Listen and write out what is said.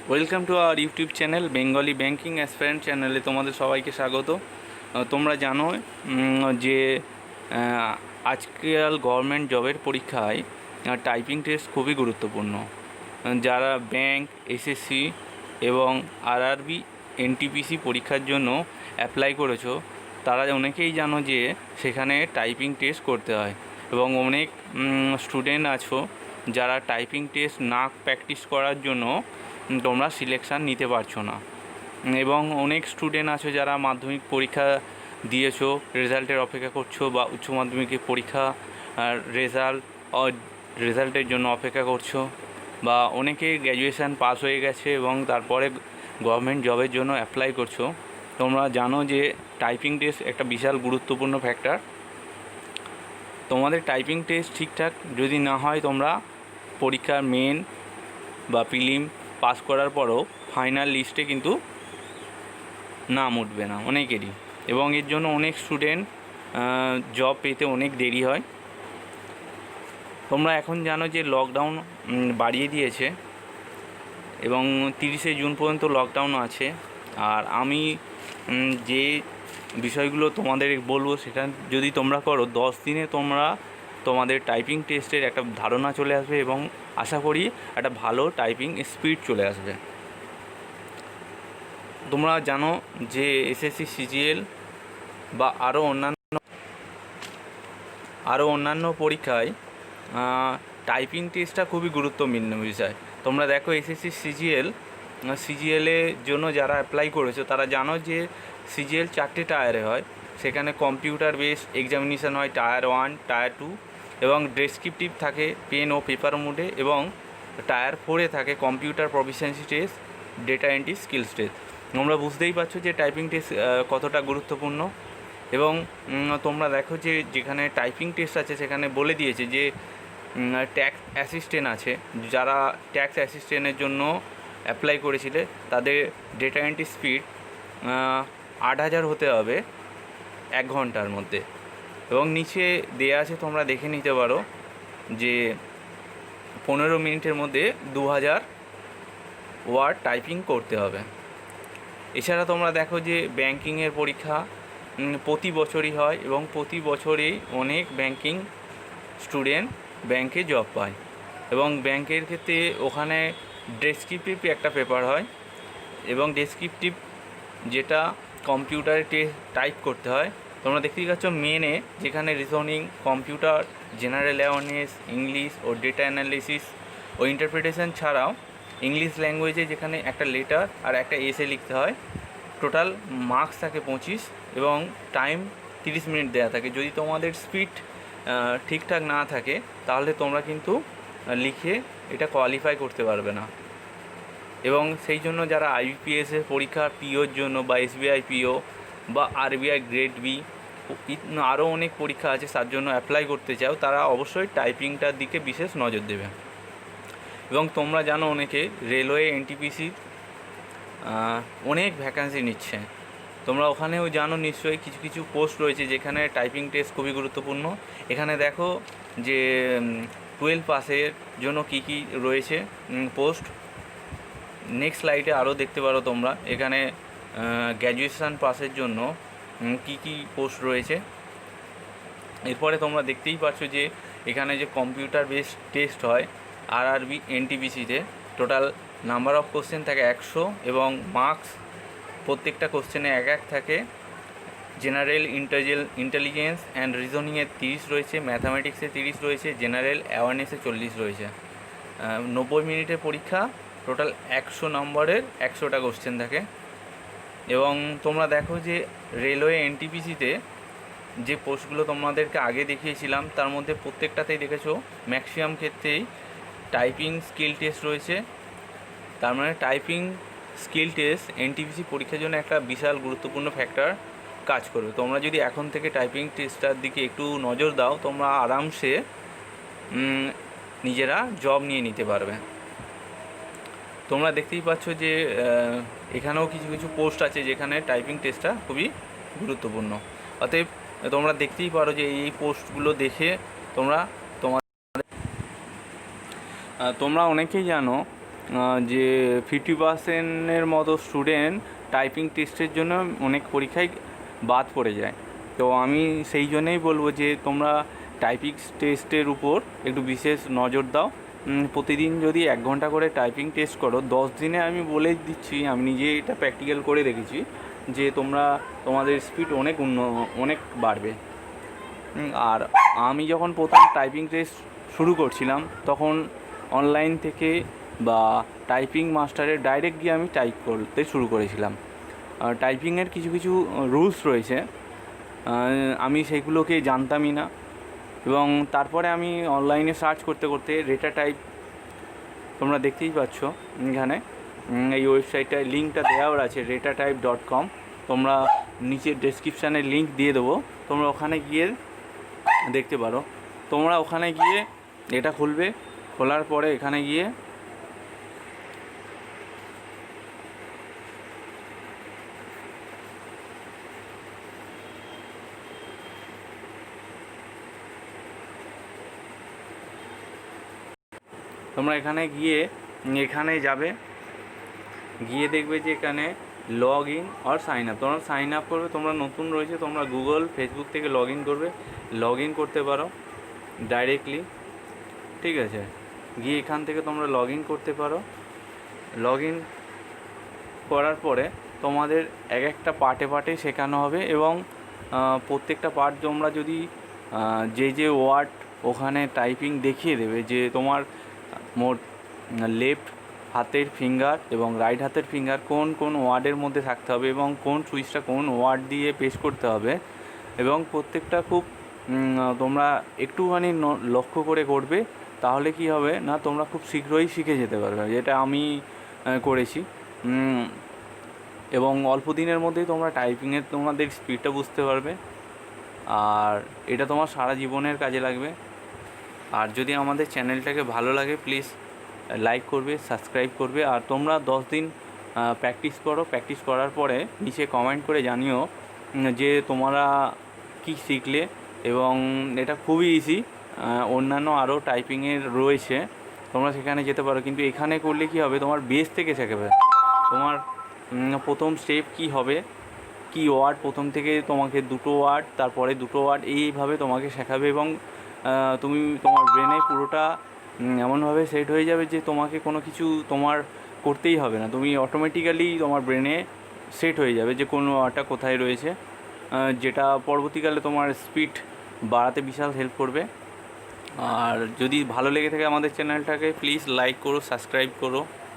Welcome to our YouTube channel Bengali banking aspirant চ্যানেলে তোমাদের সবাইকে স্বাগত। তোমরা জানো যে আজকাল গভর্নমেন্ট জবের পরীক্ষায় টাইপিং টেস্ট খুবই গুরুত্বপূর্ণ। যারা ব্যাংক, এসএসসি এবং আরআরবি, এনটিপিসি পরীক্ষার জন্য অ্যাপ্লাই করেছো তারা অনেকেই জানো যে সেখানে টাইপিং টেস্ট করতে হয় এবং অনেক স্টুডেন্ট আছো যারা টাইপিং টেস্ট না প্র্যাকটিস করার জন্য তোমরা সিলেকশান নিতে পারছো না, এবং অনেক স্টুডেন্ট আছো যারা মাধ্যমিক পরীক্ষা দিয়েছো, রেজাল্টের অপেক্ষা করছো, বা উচ্চ মাধ্যমিকের পরীক্ষা রেজাল্টের জন্য অপেক্ষা করছো, বা অনেকে গ্র্যাজুয়েশান পাস হয়ে গেছে এবং তারপরে গভর্নমেন্ট জবের জন্য অ্যাপ্লাই করছো। তোমরা জানো যে টাইপিং টেস্ট একটা বিশাল গুরুত্বপূর্ণ ফ্যাক্টর। তোমাদের টাইপিং টেস্ট ঠিকঠাক যদি না হয় তোমরা পরীক্ষার মেন বা প্রিলিম পাস করার পরও ফাইনাল লিস্টে কিন্তু নাম উঠবে না অনেকেরই, এবং এর জন্য অনেক স্টুডেন্ট জব পেতে অনেক দেরি হয়। তোমরা এখন জানো যে লকডাউন বাড়িয়ে দিয়েছে এবং 30শে জুন পর্যন্ত লকডাউন আছে। আর আমি যে বিষয়গুলো তোমাদের বলবো সেটা যদি তোমরা করো 10 দিনে তোমরা তোমাদের টাইপিং টেস্টের একটা ধারণা চলে আসবে এবং আশা করি একটা ভালো টাইপিং স্পিড চলে আসবে। তোমরা জানো যে এসএসসি, সিজিএল বা আরও অন্যান্য পরীক্ষায় টাইপিং টেস্টটা খুবই গুরুত্বপূর্ণ বিষয়। তোমরা দেখো এসএসসি, সিজিএলের জন্য যারা অ্যাপ্লাই করেছো তারা জানো যে সিজিএল 4টে টায়ারে হয়। সেখানে কম্পিউটার বেস এক্সামিনেশান হয় টায়ার 1, টায়ার 2, এবং ডেসক্রিপটিভ থাকে পেন ও পেপার মোডে, এবং টায়ার 4-এ থাকে computer proficiency test, data entry skills test. তোমরা বুঝতেই পারছো যে টাইপিং টেস্ট কতটা গুরুত্বপূর্ণ। এবং তোমরা দেখো যে যেখানে টাইপিং টেস্ট আছে সেখানে বলে দিয়েছে যে ট্যাক্স অ্যাসিস্ট্যান্ট আছে, যারা ট্যাক্স অ্যাসিস্ট্যান্টের জন্য অ্যাপ্লাই করেছিলে তাদের ডেটা এন্ট্রি স্পিড 8000 হতে হবে 1 ঘন্টার মধ্যে। এবং নিচে দেয়া আছে, তোমরা দেখে নিতে পারো যে 15 মিনিটের মধ্যে 2000 ওয়ার্ড টাইপিং করতে হবে। এছাড়া তোমরা দেখো যে ব্যাংকিংয়ের পরীক্ষা প্রতি বছরই হয় এবং প্রতি বছরেই অনেক ব্যাংকিং স্টুডেন্ট ব্যাংকে জব পায়। এবং ব্যাংকের ক্ষেত্রে ওখানে ডেসক্রিপটিভ একটা পেপার হয়, এবং ডেসক্রিপটিভ যেটা কম্পিউটারে টাইপ করতে হয়। তোমরা দেখতেই পাচ্ছ মেনে যেখানে reasoning, computer, general awareness, English ও ডেটা অ্যানালিসিস ও ইন্টারপ্রিটেশন ছাড়াও ইংলিশ ল্যাঙ্গুয়েজে যেখানে একটা লেটার আর একটা এসে লিখতে হয়। টোটাল মার্কস থাকে 25 এবং টাইম 30 মিনিট দেওয়া থাকে। যদি তোমাদের স্পিড ঠিকঠাক না থাকে তাহলে তোমরা কিন্তু লিখে এটা কোয়ালিফাই করতে পারবে না। এবং সেই জন্য যারা আইবিপিএসের পরীক্ষা পিওর জন্য বা এসবিআই পিও বা আরবিআই গ্রেড বি আরও অনেক পরীক্ষা আছে তার জন্য অ্যাপ্লাই করতে চাও, তারা অবশ্যই টাইপিংটার দিকে বিশেষ নজর দেবে। এবং তোমরা জানো অনেকে রেলওয়ে, এনটিপিসি অনেক ভ্যাকান্সি নিচ্ছে। তোমরা ওখানেও জানো নিশ্চয়ই কিছু কিছু পোস্ট রয়েছে যেখানে টাইপিং টেস্ট খুবই গুরুত্বপূর্ণ। এখানে দেখো যে 12 পাসের জন্য কি কি রয়েছে পোস্ট। নেক্সট স্লাইডে আরও দেখতে পারো তোমরা এখানে গ্র্যাজুয়েশান পাসের জন্য কি কি পোস্ট রয়েছে। এরপরে তোমরা দেখতেই পাচ্ছ যে এখানে যে কম্পিউটার বেস টেস্ট হয় আরআরবি, এনটিপিসিতে টোটাল নাম্বার অফ কোশ্চেন থাকে 100 এবং মার্কস প্রত্যেকটা কোশ্চেনে 1 থাকে। জেনারেল ইন্টেলিজেন্স অ্যান্ড রিজনিংয়ে 30 রয়েছে, ম্যাথামেটিক্সে 30 রয়েছে, জেনারেল অ্যাওয়ারনেসে 40 রয়েছে। 90 মিনিটের পরীক্ষা, টোটাল 100 নম্বরের 100টা কোশ্চেন থাকে। এবং তোমরা দেখো যে রেলওয়ে, এনটিপিসিতে যে পোস্টগুলো তোমাদেরকে আগে দেখিয়েছিলাম তার মধ্যে প্রত্যেকটাতেই দেখেছো ম্যাক্সিমাম ক্ষেত্রেই টাইপিং স্কিল টেস্ট রয়েছে। তার মানে টাইপিং স্কিল টেস্ট এনটিপিসি পরীক্ষার জন্য একটা বিশাল গুরুত্বপূর্ণ ফ্যাক্টর কাজ করবে। তোমরা যদি এখন থেকে টাইপিং টেস্টটার দিকে একটু নজর দাও তোমরা আরামসে নিজেরা জব নিয়ে নিতে পারবে। তোমরা দেখতেই পাচ্ছ যে এখানেও কিছু কিছু পোস্ট আছে যেখানে টাইপিং টেস্টটা খুবই গুরুত্বপূর্ণ। অতএব তোমরা দেখতেই পারো যে এই পোস্টগুলো দেখে তোমরা অনেকেই জানো যে 50%-এর মতো স্টুডেন্ট টাইপিং টেস্টের জন্য অনেক পরীক্ষায় বাদ পড়ে যায়। তো আমি সেই জন্যেই বলবো যে তোমরা টাইপিং টেস্টের উপর একটু বিশেষ নজর দাও। প্রতিদিন যদি 1 ঘন্টা করে টাইপিং টেস্ট করো, 10 দিনে আমি বলে দিচ্ছি, আমি নিজে এটা প্র্যাকটিক্যাল করে দেখেছি যে তোমাদের স্পিড অনেক বাড়বে। আর আমি যখন প্রথম টাইপিং টেস্ট শুরু করছিলাম তখন অনলাইন থেকে বা টাইপিং মাস্টারে ডাইরেক্ট গিয়ে আমি টাইপ করতে শুরু করেছিলাম। টাইপিংয়ের কিছু কিছু রুলস রয়েছে, আমি সেগুলোকে জানতামই না, এবং তারপরে আমি অনলাইনে সার্চ করতে করতে রেটা টাইপ, তোমরা দেখতেই পাচ্ছ এখানে এই ওয়েবসাইটটায় লিঙ্কটা দেওয়ার আছে retatype.com, তোমরা নিচের ডেসক্রিপশানে লিঙ্ক দিয়ে দেবো, তোমরা ওখানে গিয়ে দেখতে পারো। তোমরা ওখানে গিয়ে এটা খুলবে, খোলার পরে এখানে গিয়ে তোমরা এখানে যাবে, গিয়ে দেখবে যে এখানে লগ ইন আর সাইন আপ, তোমরা সাইন আপ করবে। তোমরা নতুন রয়েছে, তোমরা গুগল ফেসবুক থেকে লগ ইন করবে, লগ ইন করতে পারো ডাইরেক্টলি, ঠিক আছে। গিয়ে এখান থেকে তোমরা লগ ইন করতে পারো। লগ ইন করার পরে তোমাদের একটা পার্টে শেখানো হবে, এবং প্রত্যেকটা পার্ট তোমরা যদি যে ওয়ার্ড ওখানে টাইপিং দেখিয়ে দেবে, যে তোমার মোট লেফট হাতের ফিঙ্গার এবং রাইট হাতের ফিঙ্গার কোন কোন ওয়ার্ডের মধ্যে থাকতে হবে এবং কোন সুইচটা কোন ওয়ার্ড দিয়ে পেশ করতে হবে, এবং প্রত্যেকটা খুব তোমরা একটুখানি লক্ষ্য করে করবে, তাহলে কি হবে না তোমরা খুব শীঘ্রই শিখে যেতে পারবে, যেটা আমি করেছি। এবং অল্প দিনের মধ্যেই তোমরা টাইপিংয়ের তোমাদের স্পিডটা বুঝতে পারবে, আর এটা তোমার সারা জীবনের কাজে লাগবে। আর যদি আমাদের চ্যানেলটাকে ভালো লাগে প্লিজ লাইক করবে, সাবস্ক্রাইব করবে, আর তোমরা 10 দিন প্র্যাকটিস করো। প্র্যাকটিস করার পরে নিচে কমেন্ট করে জানিও যে তোমরা কি শিখলে, এবং এটা খুবই ইজি। অন্যান্য আরও টাইপিংয়ের রয়েছে, তোমরা সেখানে যেতে পারো, কিন্তু এখানে করলে কি হবে, তোমার বেস থেকে শেখাবে। তোমার প্রথম স্টেপ কি হবে, কি ওয়ার্ড, প্রথম থেকে তোমাকে 2টো ওয়ার্ড, তারপরে 2টো ওয়ার্ড, এইভাবে তোমাকে শেখাবে, এবং তুমি তোমার ব্রেনে পুরোটা এমনভাবে সেট হয়ে যাবে যে তোমাকে কোনো কিছু তোমার করতেই হবে না, তুমি অটোমেটিক্যালি তোমার ব্রেনে সেট হয়ে যাবে যে কোন ওয়ার্ডটা কোথায় রয়েছে, যেটা পরবর্তীকালে তোমার স্পিড বাড়াতে বিশাল হেল্প করবে। আর যদি ভালো লেগে থাকে আমাদের চ্যানেলটাকে প্লিজ লাইক করো, সাবস্ক্রাইব করো।